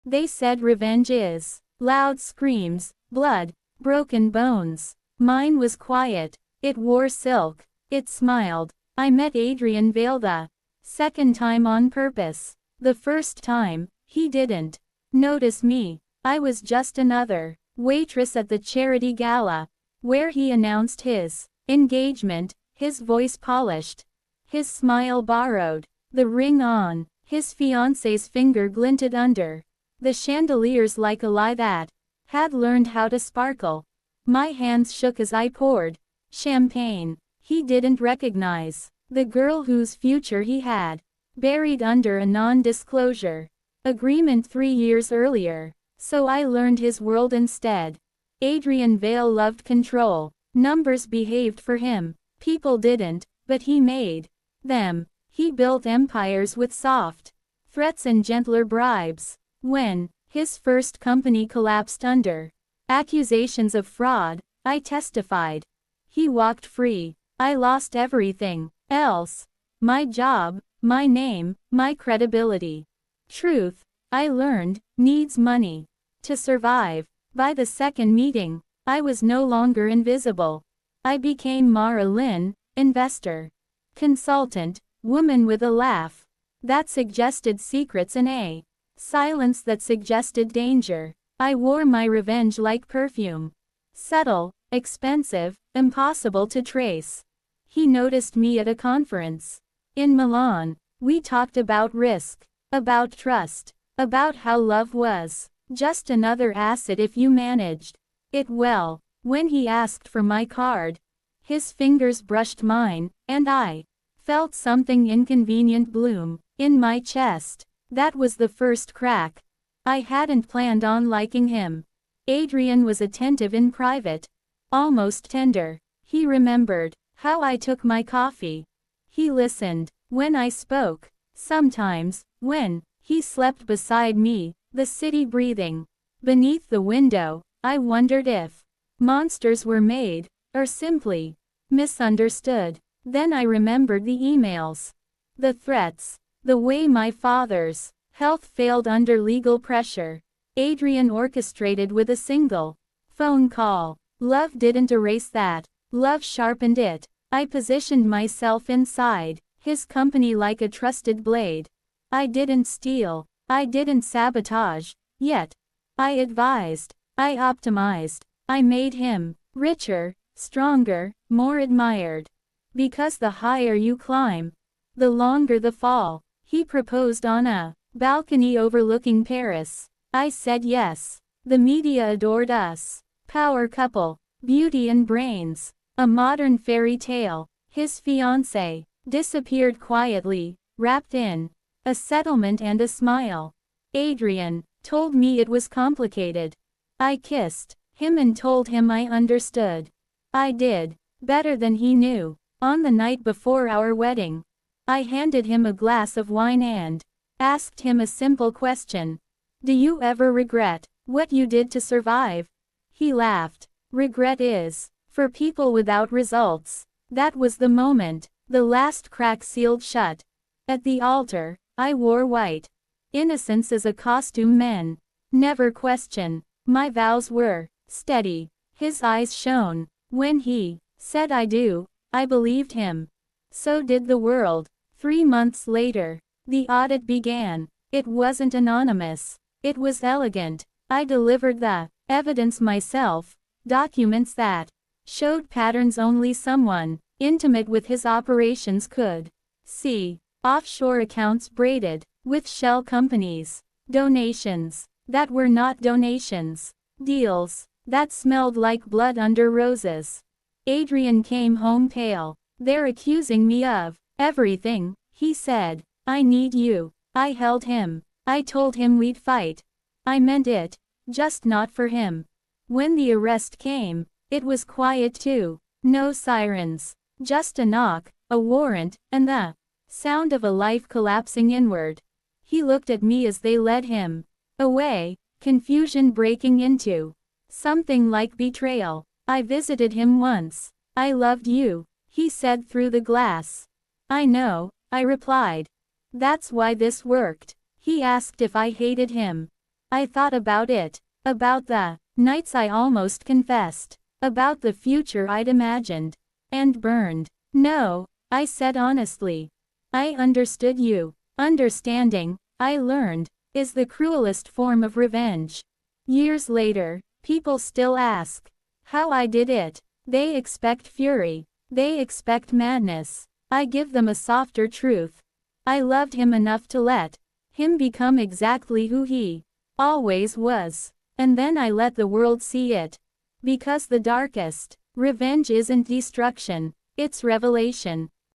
They said revenge is loud screams, blood, broken bones. Mine was quiet. It wore silk. It smiled. I met Adrian Vale the second time on purpose. The first time, he didn't notice me. I was just another waitress at the charity gala, where he announced his engagement, his voice polished, his smile borrowed, the ring on his fiancée's finger glinted under the chandeliers like a lie that had learned how to sparkle. My hands shook as I poured champagne. He didn't recognize the girl whose future he had buried under a non-disclosure agreement 3 years earlier. So I learned his world instead. Adrian Vale loved control. Numbers behaved for him. People didn't, but he made them. He built empires with soft threats and gentler bribes. When his first company collapsed under accusations of fraud, I testified. He walked free. I lost everything else. My job, my name, my credibility. Truth, I learned, needs money to survive. By the second meeting, I was no longer invisible. I became Mara Lynn, investor, consultant, woman with a laugh that suggested secrets and a silence that suggested danger. I wore my revenge like perfume. Subtle, expensive, impossible to trace. He noticed me at a conference in Milan. We talked about risk, about trust, about how love was just another asset if you managed it well. When he asked for my card, his fingers brushed mine, and I felt something inconvenient bloom in my chest. That was the first crack. I hadn't planned on liking him. Adrian was attentive in private, almost tender. He remembered how I took my coffee. He listened when I spoke. Sometimes, when he slept beside me, the city breathing beneath the window, I wondered if monsters were made, or simply misunderstood. Then I remembered the emails, the threats, the way my father's health failed under legal pressure. Adrian orchestrated with a single phone call. Love didn't erase that. Love sharpened it. I positioned myself inside his company like a trusted blade. I didn't steal. I didn't sabotage. Yet, I advised. I optimized. I made him richer, stronger, more admired. Because the higher you climb, the longer the fall. He proposed on a balcony overlooking Paris. I said yes. The media adored us. Power couple, beauty and brains. A modern fairy tale. His fiancée disappeared quietly, wrapped in a settlement and a smile. Adrian told me it was complicated. I kissed him and told him I understood. I did better than he knew. On the night before our wedding, I handed him a glass of wine and asked him a simple question. Do you ever regret what you did to survive? He laughed. Regret is for people without results. That was the moment the last crack sealed shut. At the altar, I wore white. Innocence is a costume men never question. My vows were steady. His eyes shone. When he said I do, I believed him. So did the world. 3 months later, the audit began. It wasn't anonymous. It was elegant. I delivered the evidence myself, documents that showed patterns only someone intimate with his operations could see. Offshore accounts braided with shell companies. Donations that were not donations. Deals that smelled like blood under roses. Adrian came home pale. They're accusing me of everything, he said. I need you. I held him. I told him we'd fight. I meant it, just not for him. When the arrest came, it was quiet too. No sirens. Just a knock, a warrant, and the sound of a life collapsing inward. He looked at me as they led him away, confusion breaking into something like betrayal. I visited him once. I loved you, he said through the glass. I know, I replied. That's why this worked. He asked if I hated him. I thought about it. About the nights I almost confessed. About the future I'd imagined. And burned. No, I said honestly. I understood you. Understanding, I learned, is the cruelest form of revenge. Years later, people still ask how I did it. They expect fury. They expect madness. I give them a softer truth. I loved him enough to let him become exactly who he always was. And then I let the world see it. Because the darkest revenge isn't destruction, it's revelation.